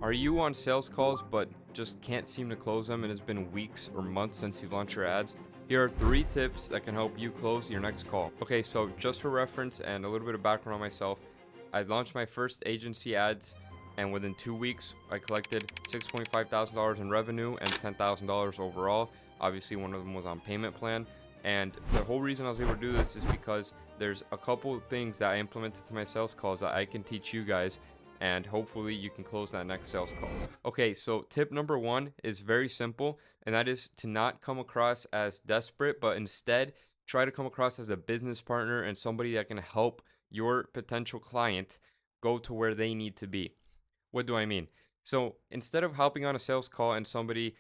Are you on sales calls but just can't seem to close them and it's been weeks or months since you launched your ads? Here are 3 tips that can help you close your next call. Okay, so just for reference and a little bit of background on myself, I launched my first agency ads and within 2 weeks I collected $6.5 thousand in revenue and $10,000 overall. Obviously, one of them was on payment plan. And the whole reason I was able to do this is because there's a couple of things that I implemented to my sales calls that I can teach you guys, and hopefully you can close that next sales call. Okay, so tip number 1 is very simple, and that is to not come across as desperate, but instead try to come across as a business partner and somebody that can help your potential client go to where they need to be. What do I mean? So instead of hopping on a sales call and somebody,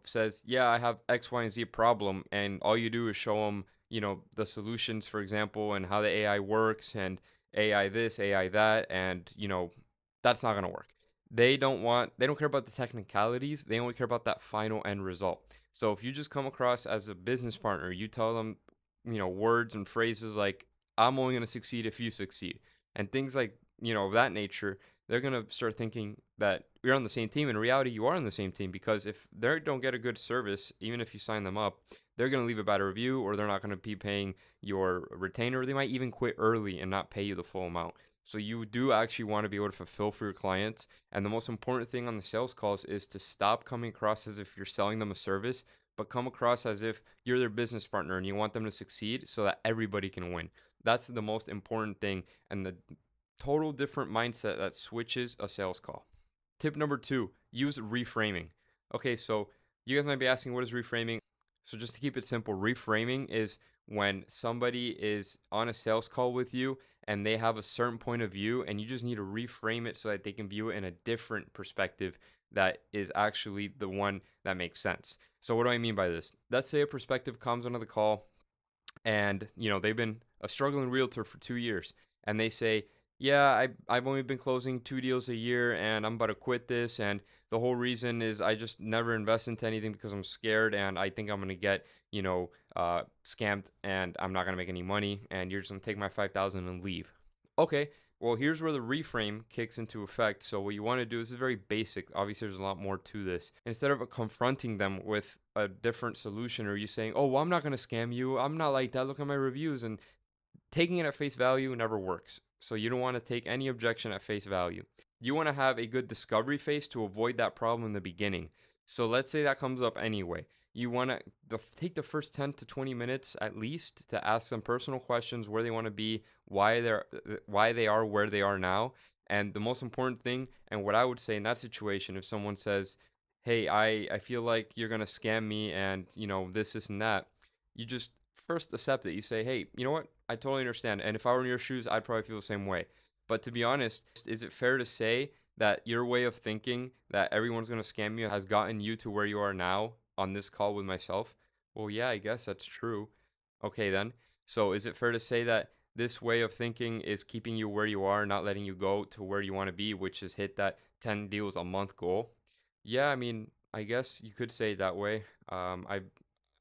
says, yeah, I have X, Y, and Z problem, and all you do is show them, the solutions, for example, and how the AI works and AI this, AI that, and, that's not going to work. They don't care about the technicalities. They only care about that final end result. So if you just come across as a business partner, you tell them, words and phrases like, I'm only going to succeed if you succeed, and things like, of that nature, they're going to start thinking that you're on the same team. In reality, you are on the same team, because if they don't get a good service, even if you sign them up, they're going to leave a bad review, or they're not going to be paying your retainer, or they might even quit early and not pay you the full amount. So you do actually want to be able to fulfill for your clients. And the most important thing on the sales calls is to stop coming across as if you're selling them a service, but come across as if you're their business partner and you want them to succeed so that everybody can win. That's the most important thing, and the total different mindset that switches a sales call. Tip number 2, use reframing. Okay, so you guys might be asking, what is reframing? So just to keep it simple, reframing is when somebody is on a sales call with you and they have a certain point of view, and you just need to reframe it so that they can view it in a different perspective that is actually the one that makes sense. So what do I mean by this? Let's say a prospective comes onto the call and they've been a struggling realtor for 2 years, and they say, yeah, I've only been closing 2 deals a year and I'm about to quit this, and the whole reason is I just never invest into anything because I'm scared and I think I'm going to get scammed and I'm not going to make any money, and you're just going to take my 5,000 and leave. Okay, well, here's where the reframe kicks into effect. So what you want to do, this is very basic, obviously there's a lot more to this. Instead of confronting them with a different solution, or you saying, oh, well, I'm not going to scam you, I'm not like that, look at my reviews, and taking it at face value never works. So you don't want to take any objection at face value. You want to have a good discovery phase to avoid that problem in the beginning. So let's say that comes up anyway. You want to take the first 10 to 20 minutes at least to ask them personal questions, where they want to be, why they are where they are now. And the most important thing, and what I would say in that situation, if someone says, hey, I feel like you're going to scam me and, this and that, you just first accept it. You say, hey, you know what? I totally understand. And if I were in your shoes, I'd probably feel the same way. But to be honest, is it fair to say that your way of thinking that everyone's going to scam you has gotten you to where you are now on this call with myself? Well, yeah, I guess that's true. Okay, then. So is it fair to say that this way of thinking is keeping you where you are, not letting you go to where you want to be, which is hit that 10 deals a month goal? Yeah, I mean, I guess you could say it that way. I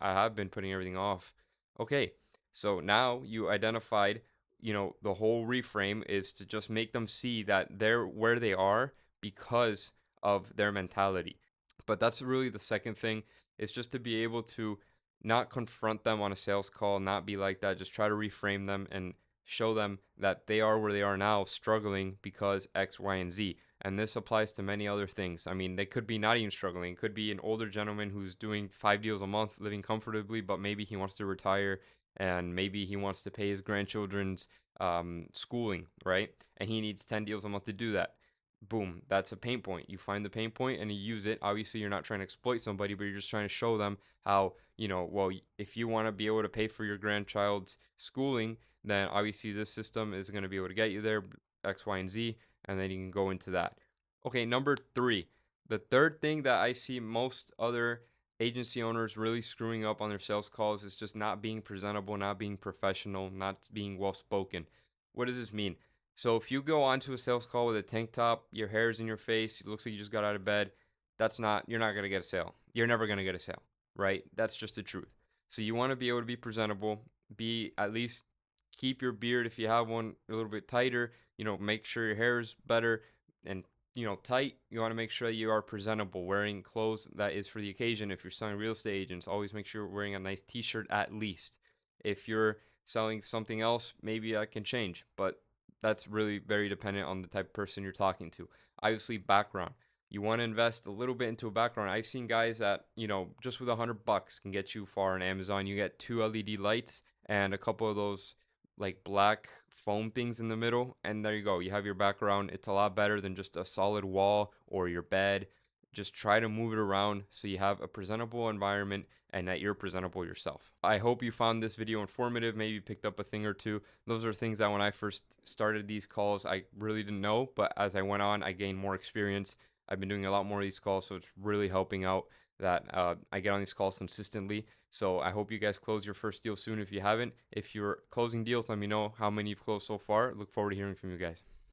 have been putting everything off. Okay, so now you identified, the whole reframe is to just make them see that they're where they are because of their mentality. But that's really the second thing, is just to be able to not confront them on a sales call, not be like that. Just try to reframe them and show them that they are where they are now, struggling because X, Y, and Z. And this applies to many other things. I mean, they could be not even struggling. It could be an older gentleman who's doing 5 deals a month, living comfortably, but maybe he wants to retire and maybe he wants to pay his grandchildren's schooling, right? And he needs 10 deals a month to do that. Boom, that's a pain point. You find the pain point and you use it. Obviously, you're not trying to exploit somebody, but you're just trying to show them how, well, if you want to be able to pay for your grandchild's schooling, then obviously this system is going to be able to get you there, X, Y, and Z, and then you can go into that. Okay, number 3. The third thing that I see most other agency owners really screwing up on their sales calls is just not being presentable, not being professional, not being well spoken. What does this mean? So if you go onto a sales call with a tank top, your hair's in your face, it looks like you just got out of bed, you're not going to get a sale. You're never going to get a sale, right? That's just the truth. So you want to be able to be presentable, be at least keep your beard if you have one a little bit tighter, make sure your hair is better, and tight. You want to make sure that you are presentable, wearing clothes that is for the occasion. If you're selling real estate agents, always make sure you're wearing a nice t-shirt at least. If you're selling something else, maybe that can change, but that's really very dependent on the type of person you're talking to. Obviously, background. You want to invest a little bit into a background. I've seen guys that, just with $100 can get you far on Amazon. You get two LED lights and a couple of those like black foam things in the middle, and there you go. You have your background. It's a lot better than just a solid wall or your bed. Just try to move it around so you have a presentable environment and that you're presentable yourself. I hope you found this video informative, maybe picked up a thing or two. Those are things that when I first started these calls, I really didn't know, but as I went on, I gained more experience. I've been doing a lot more of these calls, so it's really helping out that I get on these calls consistently. So I hope you guys close your first deal soon if you haven't. If you're closing deals, let me know how many you've closed so far. Look forward to hearing from you guys.